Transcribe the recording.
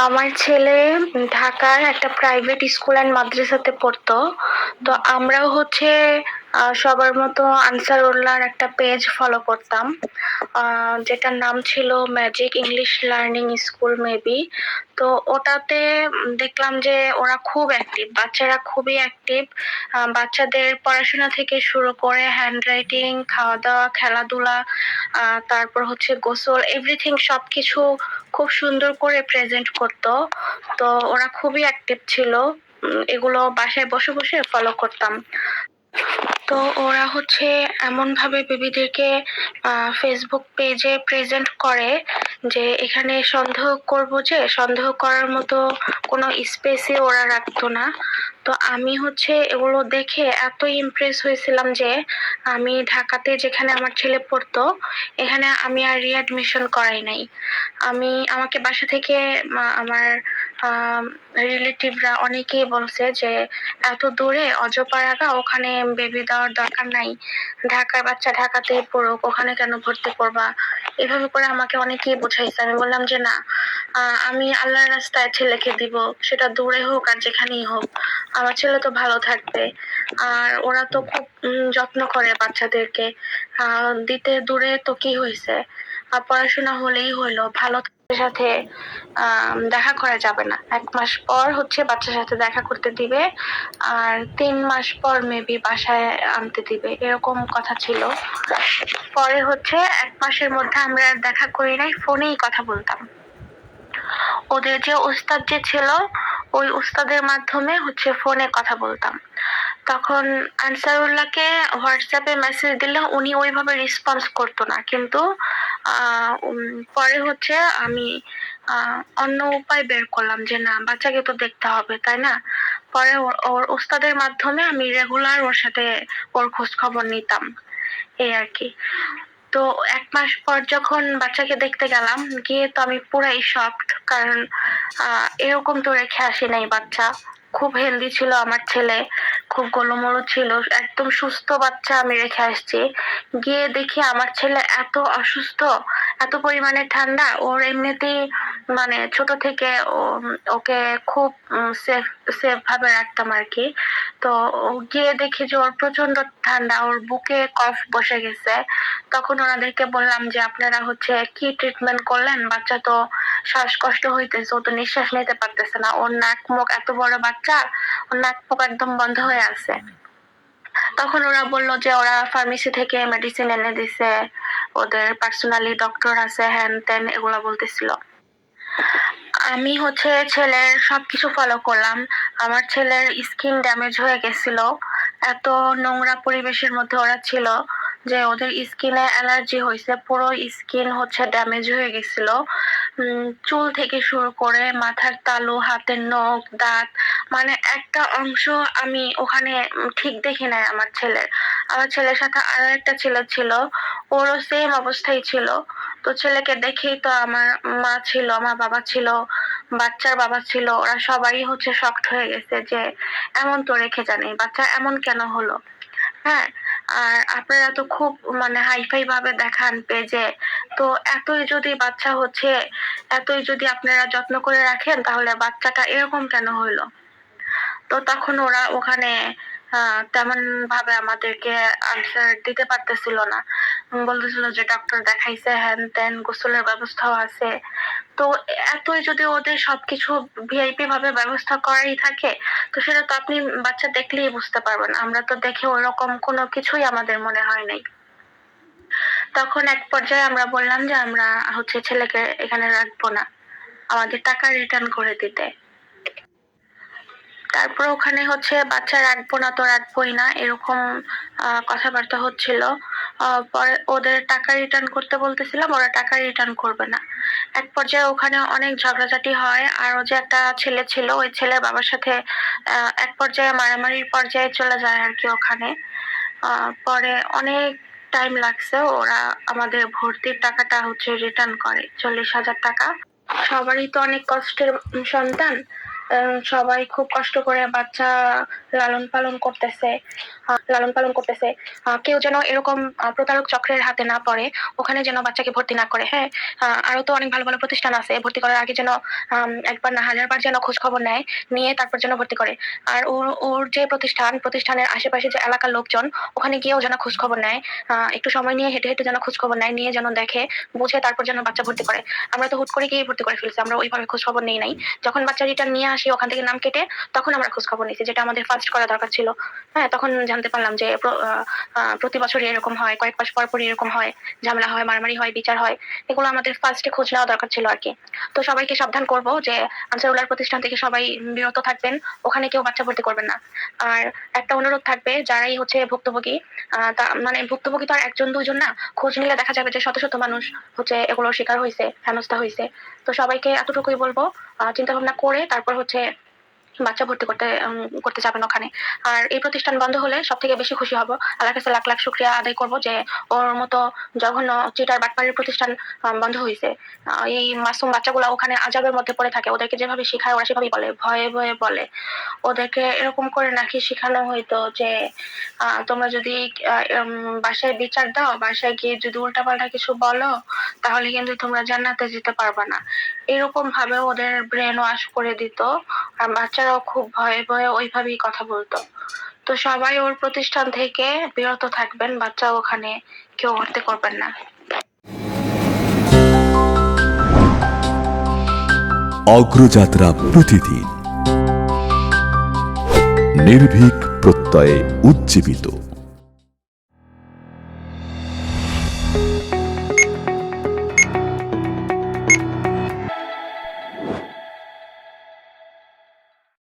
আমার ছেলে ঢাকার একটা প্রাইভেট স্কুল অ্যান্ড মাদ্রাসাতে পড়তো। তো আমরাও হচ্ছে সবার মতো আনসারুল্লাহর একটা পেজ ফলো করতাম, যেটার নাম ছিল magic English learning school maybe. তো ওটাতে দেখলাম যে ওরা খুব অ্যাক্টিভ, বাচ্চারা খুবই অ্যাক্টিভ। বাচ্চাদের পড়াশোনা থেকে শুরু করে হ্যান্ড রাইটিং, খাওয়া দাওয়া, খেলাধুলা, তারপর হচ্ছে গোসল, এভরিথিং সবকিছু খুব সুন্দর করে প্রেজেন্ট করতো। তো ওরা খুবই অ্যাক্টিভ ছিল। এগুলো বাসায় বসে বসে ফলো করতাম। তো ওরা হচ্ছে এমন ভাবে বেবিদেরকে ফেসবুক পেজে প্রেজেন্ট করে যে এখানে সন্দেহ করব, যে সন্দেহ করার মতো কোনো স্পেসই ওরা রাখতো না। তো আমি হচ্ছে এগুলো দেখে এত ইমপ্রেস হয়েছিলাম যে আমি ঢাকাতে যেখানে আমার ছেলে পড়তো এখানে আমি আর রিঅ্যাডমিশন করাই নাই। আমাকে বাসা থেকে আমার রিলেটিভরা অনেকেই বলছে যে এত দূরে অজপাড়াগা, ওখানে বেবি দেওয়ার দরকার নাই, ঢাকার বাচ্চা ঢাকাতেই পড়ুক, ওখানে কেন ভর্তি করবা। এভাবে করে আমাকে অনেকেই বোঝাইছে। আমি বললাম যে না, আমি আল্লাহর রাস্তায় ছেলেকে দিব, সেটা দূরে হোক আর যেখানেই হোক, আমার ছেলে তো ভালো থাকবে। আর ওরা তো খুব যত্ন করে বাচ্চাদেরকে। দিতে দূরে তো কি হয়েছে, পড়াশোনা হলেই হলো, ভালো সাথে দেখা করা যাবে না, 1 মাস পর হচ্ছে বাচ্চার সাথে দেখা করতে দিবে, আর 3 মাস পর মেবি বাসায় আনতে দিবে, এরকম কথা ছিল। পরে হচ্ছে 1 মাসের মধ্যে আমরা আর দেখা করি নাই, ফোনেই কথা বলতাম। ওদের যে উস্তাদ যে ছিল, ওই উস্তাদের মাধ্যমে হচ্ছে ফোনে কথা বলতাম। তখন আনসারুল্লাহকে হোয়াটসঅ্যাপে মেসেজ দিলে উনি ওইভাবে রেসপন্স করতো না, কিন্তু পরে হচ্ছে আমি অন্য উপায় বের করলাম যে না, বাচ্চাকে তো দেখতে হবে, তাই না। পরে ওর উস্তাদের মাধ্যমে আমি রেগুলার ওর সাথে ওর খোঁজ খবর নিতাম, এই আর কি। তো 1 মাস পর যখন বাচ্চাকে দেখতে গেলাম, গিয়ে তো আমি পুরাই শকড, কারণ এরকম তো রেখে আসি নাই বাচ্চা। খুব হেলদি ছিল আমার ছেলে, খুব গোলুমোলু ছিল, একদম সুস্থ বাচ্চা আমি রেখে আসছি। গিয়ে দেখি আমার ছেলে এত অসুস্থ, এত পরিমাণে ঠান্ডা। ওর এমনিতেই মানে ছোট থেকে ওকে খুব সেফ সেফ ভাবে রাখতাম আর কি। তো গিয়ে দেখি যে ওর প্রচন্ড ঠান্ডা, ওর বুকে কফ বসে গেছে। তখন ওনাদেরকে বললাম যে আপনারা হচ্ছে কি ট্রিটমেন্ট করলেন, বাচ্চা তো শ্বাসকষ্ট হইতেছে, ও তো নিঃশ্বাস নিতে পারতেছে না, ওর নাক মুখ, এত বড় বাচ্চা, ওর নাক মুখ একদম বন্ধ হয়ে আছে। তখন ওরা বললো যে ওরা ফার্মেসি থেকে মেডিসিন এনে দিছে, ওদের পার্সোনালি ডক্টর আছে, হ্যান ত্যান এগুলা বলতেছিল। আমি হচ্ছে ছেলের সবকিছু ফলো করলাম। আমার ছেলের স্কিন ড্যামেজ হয়ে গেছিল, এত নোংরা পরিবেশের মধ্যে ওরা ছিল যে ওদের স্কিনে অ্যালার্জি হয়েছে, পুরো স্কিন হচ্ছে ড্যামেজ হয়ে গেছিল। চুল থেকে শুরু করে মাথার তালু, হাতের নখ, দাঁত, মানে একটা অংশ আমি ওখানে ঠিক দেখি নাই আমার ছেলের। আমার ছেলের সাথে আরো একটা ছেলে ছিল, ওরও সেম অবস্থাই ছিল। তো ছেলেকে দেখেই তো আমার মা ছিল, আমার বাবা ছিল, বাচ্চার বাবা ছিল, ওরা সবাই হচ্ছে শকড হয়ে গেছে যে এমন তো রেখে জানি, বাচ্চা এমন কেন হলো। হ্যাঁ, আর আপনারা তো খুব মানে হাইফাই ভাবে দেখান পেজে, তো এতই যদি বাচ্চা হচ্ছে, এতই যদি আপনারা যত্ন করে রাখেন, তাহলে বাচ্চাটা এরকম কেন হইলো। তো তখন ওরা ওখানে তেমন ভাবে আমাদেরকে আনসার দিতে পারতেছিল না। বলতেছিল যে ডক্টর দেখাইছে, হ্যান ত্যান, গোসলের ব্যবস্থাও আছে। তো এতই যদি ওদের সবকিছু ভিআইপি ভাবে ব্যবস্থা করাই থাকে, তো সেটা তো আপনি বাচ্চা দেখলেই বুঝতে পারবেন। আমরা তো দেখে ওরকম কোনো কিছুই আমাদের মনে হয় নাই। তখন এক পর্যায়ে আমরা বললাম যে আমরা হচ্ছে ছেলেকে এখানে রাখবো না, আমাদের টাকা রিটার্ন করে দিতে। তারপর ওখানে হচ্ছে বাচ্চা রাখবো না তো রাখবোই না, এরকম কথাবার্তা হচ্ছিল। পরে ওদের টাকা রিটার্ন করতে বলতেছিলাম, ওরা টাকা রিটার্ন করবে না। এক পর্যায়ে ওখানে অনেক ঝগড়াঝাটি হয়, আর ও যে একটা ছেলে ছিল, ওই ছেলের বাবার সাথে এক পর্যায়ে মারামারির পর্যায়ে চলে যায় আর কি ওখানে। পরে অনেক টাইম লাগছে, ওরা আমাদের ভর্তির টাকাটা হচ্ছে রিটার্ন করে, 40,000 টাকা। সবারই তো অনেক কষ্টের সন্তান, সবাই খুব কষ্ট করে বাচ্চা লালন পালন করতেছে। কেউ যেন এরকম প্রতারক চক্রের হাতে না পড়ে, ওখানে যেন বাচ্চাকে ভর্তি না করে। হ্যাঁ, আরো তো অনেক ভালো ভালো প্রতিষ্ঠান আছে, ভর্তি করার আগে যেন একবার না হাজারবার যেন খোঁজ খবর নেয়, নিয়ে তারপর যেন ভর্তি করে। আর ওর যে প্রতিষ্ঠানের আশেপাশে যে এলাকার লোকজন, ওখানে গিয়েও যেন খোঁজ খবর নেয়, একটু সময় নিয়ে হেঁটে হেঁটে যেন খোঁজ খবর নেয়, নিয়ে যেন দেখে বুঝে তারপর যেন বাচ্চা ভর্তি করে। আমরা তো হুট করে গিয়ে ভর্তি করে ফেলছি, আমরা ওইভাবে খোঁজ খবর নেই নাই। যখন বাচ্চা রিটার্ন নিয়ে আসি ওখান থেকে নাম কেটে, তখন আমরা খোঁজ খবর নিয়েছি, যেটা আমাদের ফার্স্ট করা দরকার ছিল। হ্যাঁ, তখন জানতে পারলাম যে প্রতি বছরই এরকম হয়, কয়েক মাস পর পরই এরকম হয়, ঝামেলা হয়, মারামারি হয়, বিচার হয়। এগুলো আমাদের ফার্স্টে খোঁজ নেওয়া দরকার ছিল আর কি। তো সবাইকে সাবধান করব যে আনসারুল্লাহর প্রতিষ্ঠান থেকে সবাই বিরত থাকবেন, ওখানে কেউ বাচ্চা ভর্তি করবেন না। আর একটা অনুরোধ থাকবে, যারাই হচ্ছে ভুক্তভোগী, মানে ভুক্তভোগী তো আর একজন দুইজন না, খোঁজ নিলে দেখা যাবে যে শত শত মানুষ হচ্ছে এগুলোর শিকার হয়েছে, হেনস্থা হয়েছে। তো সবাইকে এতটুকুই বলবো, চিন্তা ভাবনা করে তারপর হচ্ছে বাচ্চা ভর্তি করতে যাবেন ওখানে। আর এই প্রতিষ্ঠান বন্ধ হলে সব থেকে বেশি খুশি হব, আল্লাহর কাছে লাখ লাখ শুকরিয়া আদায় করব যে ওর মতো জঘন্য চিটার বাটপাড়ির প্রতিষ্ঠান বন্ধ হয়েছে। এই মাসুম বাচ্চাগুলো ওখানে আজাবের মধ্যে পড়ে থাকে, ওদেরকে যেভাবে শেখায় ওরা সেভাবেই বলে, ভয়ে ভয়ে বলে। ওদেরকে এরকম করে নাকি শেখানো হইতো যে তোমরা যদি বাসায় বিচার দাও, বাসায় গিয়ে যদি উল্টাপাল্টা কিছু বলো, তাহলে কিন্তু তোমরা জান্নাতে যেতে পারবা না। এরকম ভাবে ওদের ব্রেন ওয়াশ করে দিত, আর বাচ্চারাও খুব ভয়ে ভয়ে ওইভাবেই কথা বলতো। তো সবাই ওর প্রতিষ্ঠান থেকে বিরত থাকবেন, বাচ্চা ওখানে কেউ ভর্তি করবেন না। অগ্রযাত্রা প্রতিদিন, নির্ভীক প্রত্যয়ে উজ্জীবিত।